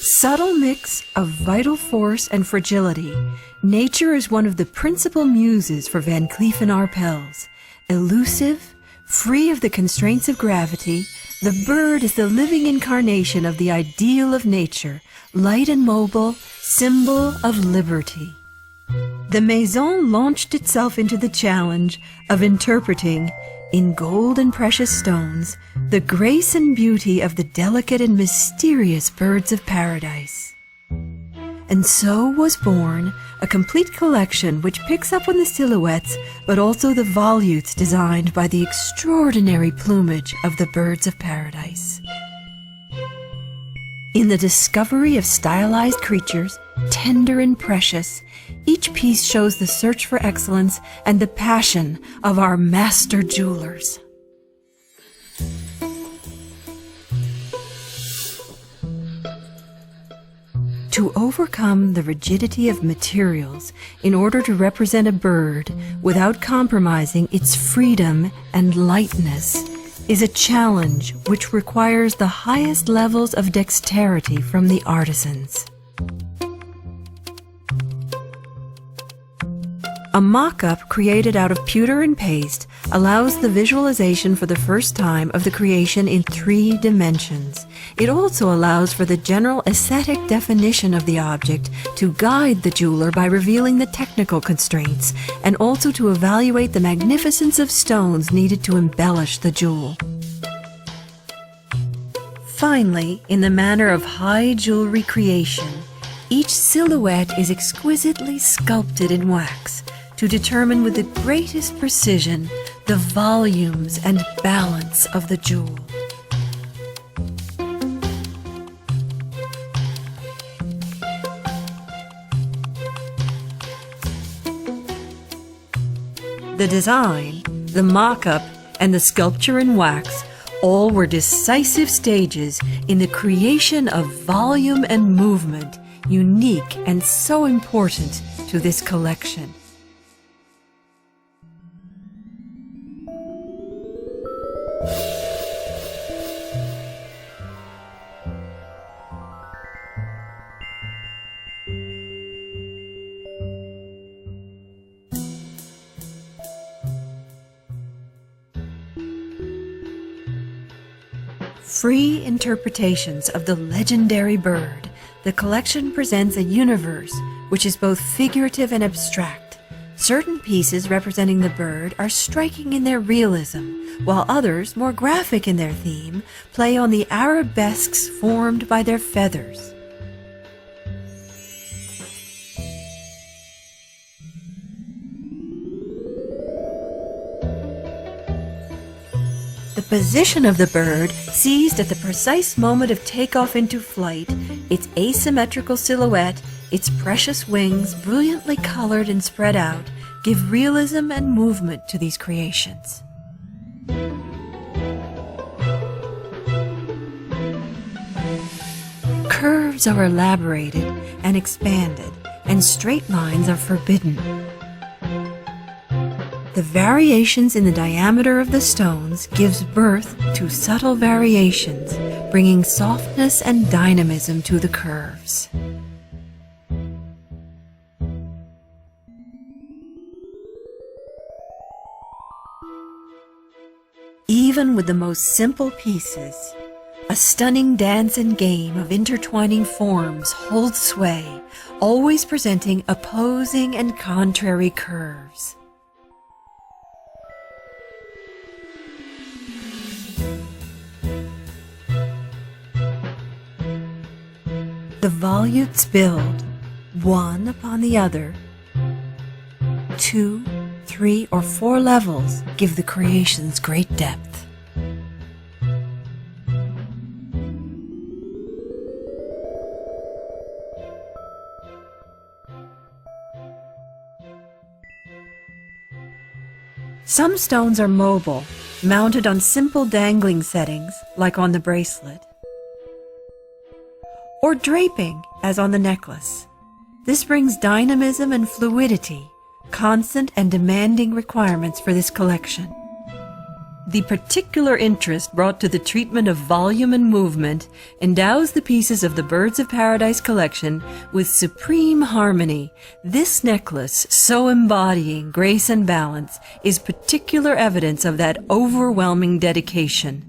Subtle mix of vital force and fragility, nature is one of the principal muses for Van Cleef Arpels. Elusive, free of the constraints of gravity, the bird is the living incarnation of the ideal of nature, light and mobile, symbol of liberty. The Maison launched itself into the challenge of interpreting, in gold and precious stones, the grace and beauty of the delicate and mysterious birds of paradise. And so was born a complete collection which picks up on the silhouettes but also the volutes designed by the extraordinary plumage of the birds of paradise. In the discovery of stylized creatures, tender and precious, each piece shows the search for excellence and the passion of our master jewelers. To overcome the rigidity of materials in order to represent a bird without compromising its freedom and lightness is a challenge which requires the highest levels of dexterity from the artisans. A mock-up created out of pewter and paste allows the visualization for the first time of the creation in 3 dimensions. It also allows for the general aesthetic definition of the object to guide the jeweler by revealing the technical constraints and also to evaluate the magnificence of stones needed to embellish the jewel. Finally, in the manner of high jewelry creation, each silhouette is exquisitely sculpted in wax to determine with the greatest precision the volumes and balance of the jewel. The design, the mock-up, and the sculpture in wax all were decisive stages in the creation of volume and movement unique and so important to this collection. Free interpretations of the legendary bird, the collection presents a universe which is both figurative and abstract. Certain pieces representing the bird are striking in their realism, while others, more graphic in their theme, play on the arabesques formed by their feathers. The position of the bird, seized at the precise moment of takeoff into flight, its asymmetrical silhouette, its precious wings, brilliantly colored and spread out, give realism and movement to these creations. Curves are elaborated and expanded, and straight lines are forbidden. The variations in the diameter of the stones gives birth to subtle variations, bringing softness and dynamism to the curves. Even with the most simple pieces, a stunning dance and game of intertwining forms holds sway, always presenting opposing and contrary curves. The volutes build, one upon the other. 2, 3, or 4 levels give the creations great depth. Some stones are mobile, mounted on simple dangling settings, like on the bracelet, or draping, as on the necklace. This brings dynamism and fluidity, constant and demanding requirements for this collection. The particular interest brought to the treatment of volume and movement endows the pieces of the Birds of Paradise collection with supreme harmony. This necklace, so embodying grace and balance, is particular evidence of that overwhelming dedication.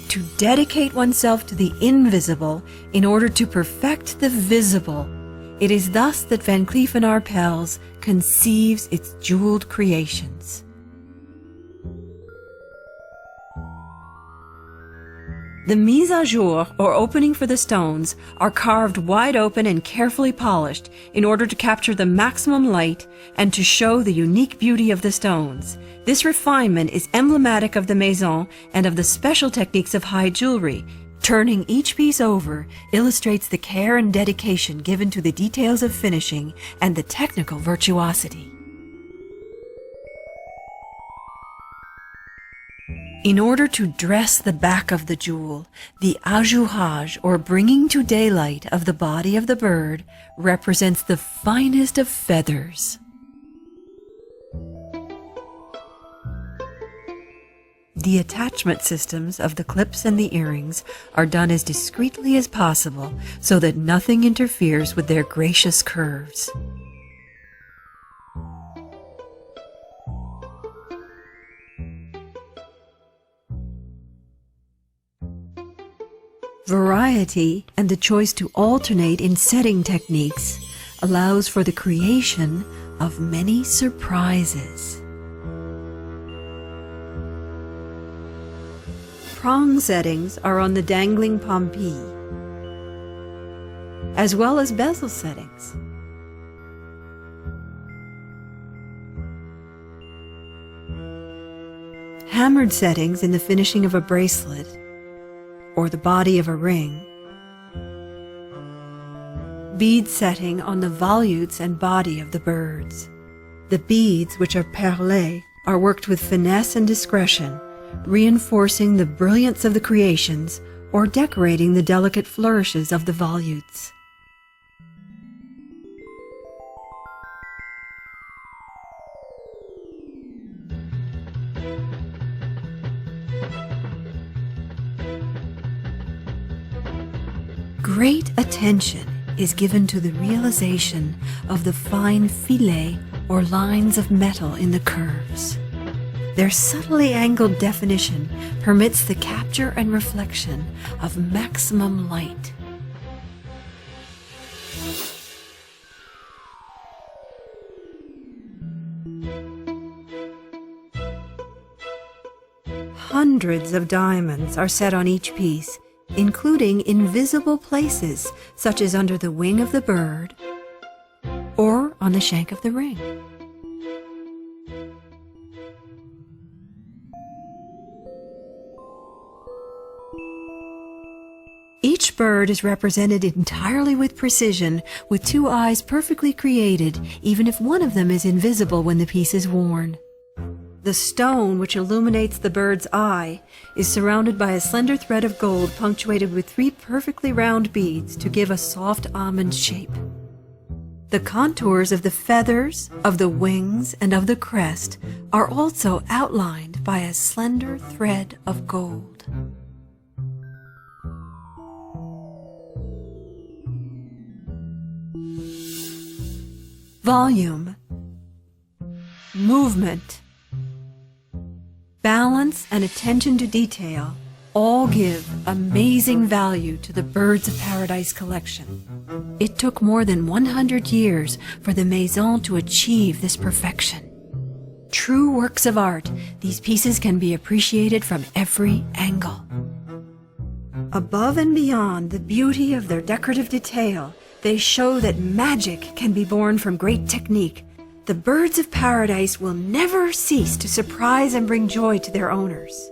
To dedicate oneself to the invisible in order to perfect the visible. It is thus that Van Cleef Arpels conceives its jeweled creations. The mise à jour, or opening for the stones, are carved wide open and carefully polished in order to capture the maximum light and to show the unique beauty of the stones. This refinement is emblematic of the maison and of the special techniques of high jewelry. Turning each piece over illustrates the care and dedication given to the details of finishing and the technical virtuosity. In order to dress the back of the jewel, the ajourage, or bringing to daylight of the body of the bird, represents the finest of feathers. The attachment systems of the clips and the earrings are done as discreetly as possible so that nothing interferes with their gracious curves. Variety and the choice to alternate in setting techniques allows for the creation of many surprises. Prong settings are on the dangling pompi, as well as bezel settings. Hammered settings in the finishing of a bracelet or the body of a ring. Bead setting on the volutes and body of the birds. The beads, which are perlés, are worked with finesse and discretion, reinforcing the brilliance of the creations or decorating the delicate flourishes of the volutes. Great attention is given to the realization of the fine filets or lines of metal in the curves. Their subtly angled definition permits the capture and reflection of maximum light. Hundreds of diamonds are set on each piece, including invisible places such as under the wing of the bird or on the shank of the ring. Each bird is represented entirely with precision, with two eyes perfectly created, even if one of them is invisible when the piece is worn. The stone which illuminates the bird's eye is surrounded by a slender thread of gold punctuated with 3 perfectly round beads to give a soft almond shape. The contours of the feathers, of the wings, and of the crest are also outlined by a slender thread of gold. Volume, movement, balance, and attention to detail all give amazing value to the Birds of Paradise collection. It took more than 100 years for the Maison to achieve this perfection. True works of art, these pieces can be appreciated from every angle. Above and beyond the beauty of their decorative detail, they show that magic can be born from great technique. The Birds of Paradise will never cease to surprise and bring joy to their owners.